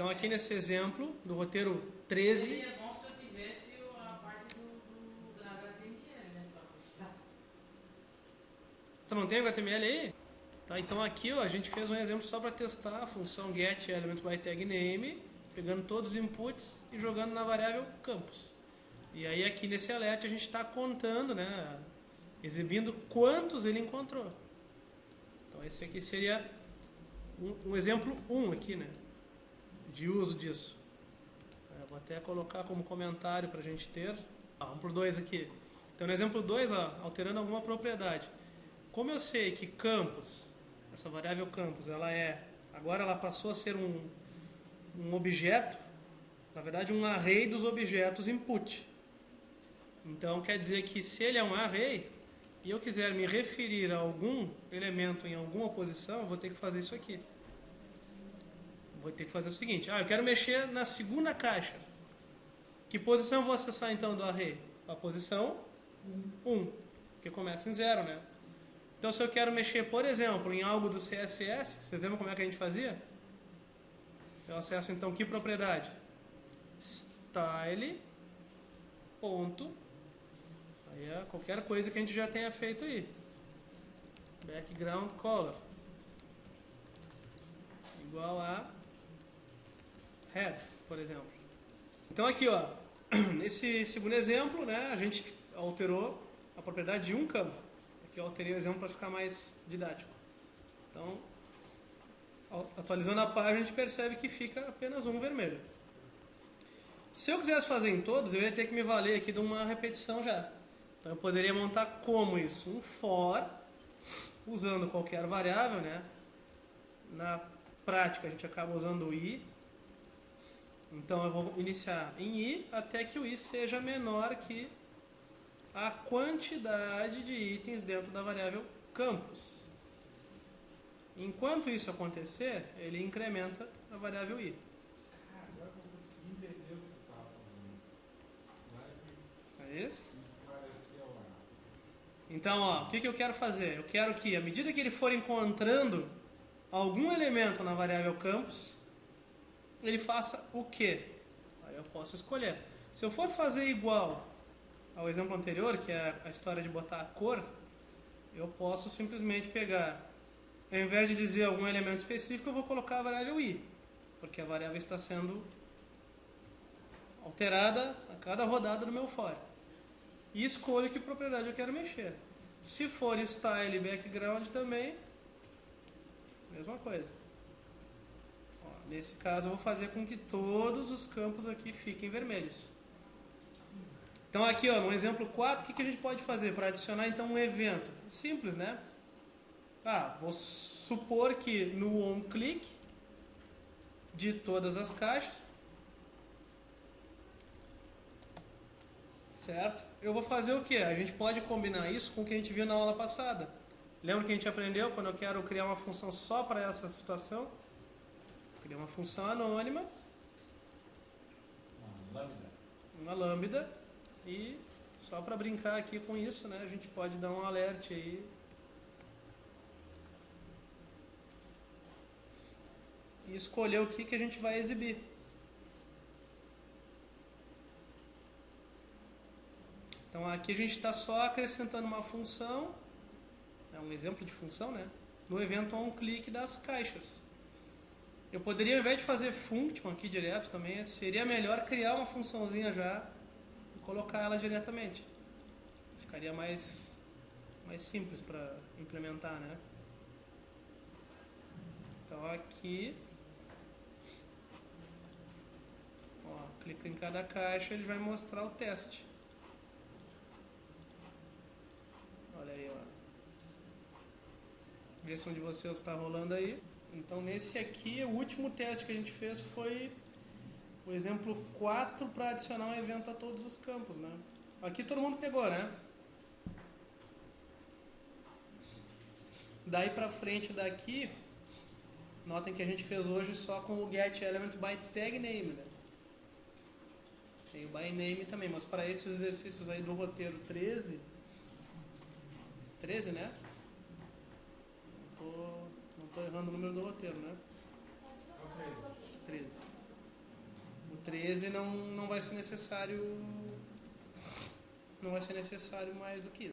Então aqui nesse exemplo do roteiro 13... Seria bom se eu tivesse a parte da HTML, né? Tu não tem HTML aí? Tá, então aqui ó, a gente fez um exemplo só para testar a função getElementByTagName, pegando todos os inputs e jogando na variável campus. E aí aqui nesse alert a gente está contando, né, exibindo quantos ele encontrou. Então esse aqui seria um exemplo 1 aqui, né, de uso disso. Eu vou até colocar como comentário para a gente ter. Vamos por 2 aqui. Então no exemplo 2, alterando alguma propriedade. Como eu sei que campus, essa variável campus, agora ela passou a ser um objeto, na verdade um array dos objetos input. Então quer dizer que se ele é um array e eu quiser me referir a algum elemento em alguma posição, eu vou ter que fazer isso aqui. Vou ter que fazer o seguinte, eu quero mexer na segunda caixa. Que posição eu vou acessar então do array? A posição 1, porque começa em 0, né? Então se eu quero mexer, por exemplo, em algo do CSS, vocês lembram como é que a gente fazia? Eu acesso então que propriedade? Style, ponto, aí é qualquer coisa que a gente já tenha feito aí. Background color igual a head, por exemplo. Então aqui, ó, nesse segundo exemplo, né, a gente alterou a propriedade de um campo. Aqui eu alterei o exemplo para ficar mais didático. Então, atualizando a página, a gente percebe que fica apenas um vermelho. Se eu quisesse fazer em todos, eu ia ter que me valer aqui de uma repetição já. Então eu poderia montar como isso? Um for, usando qualquer variável, né? Na prática a gente acaba usando o i. Então eu vou iniciar em i até que o i seja menor que a quantidade de itens dentro da variável campus. Enquanto isso acontecer, ele incrementa a variável i. Agora eu consegui entender o que tu estava fazendo. É isso? Esclareceu lá. Então, ó, o que eu quero fazer? Eu quero que, à medida que ele for encontrando algum elemento na variável campus, ele faça o quê? Aí eu posso escolher. Se eu for fazer igual ao exemplo anterior, que é a história de botar a cor, eu posso simplesmente pegar, ao invés de dizer algum elemento específico, eu vou colocar a variável i, porque a variável está sendo alterada a cada rodada do meu for. E escolho que propriedade eu quero mexer. Se for style e background também, mesma coisa. Ó, nesse caso eu vou fazer com que todos os campos aqui fiquem vermelhos. Então aqui, ó, no exemplo 4, o que a gente pode fazer para adicionar então um evento? Simples, né? Vou supor que no onClick de todas as caixas, certo? Eu vou fazer o que? A gente pode combinar isso com o que a gente viu na aula passada. Lembra que a gente aprendeu quando eu quero criar uma função só para essa situação? Criar uma função anônima, uma lambda, e só para brincar aqui com isso, né, a gente pode dar um alert aí. E escolher o que a gente vai exibir. Então aqui a gente está só acrescentando uma função, é um exemplo de função, né? No evento onClick das caixas. Eu poderia, ao invés de fazer function aqui direto também, seria melhor criar uma funçãozinha já e colocar ela diretamente. Ficaria mais simples para implementar, né? Então aqui, ó, clica em cada caixa, ele vai mostrar o teste. Olha aí, ó. Vê se um de vocês está rolando aí. Então nesse aqui, o último teste que a gente fez foi o exemplo 4 para adicionar um evento a todos os campos, né? Aqui todo mundo pegou, né? Daí para frente daqui, notem que a gente fez hoje só com o getElementByTagName, né? Tem o byName também, mas para esses exercícios aí do roteiro 13, né? Não tô errando o número do roteiro, né? 13. 13 não vai ser necessário. Não vai ser necessário mais do que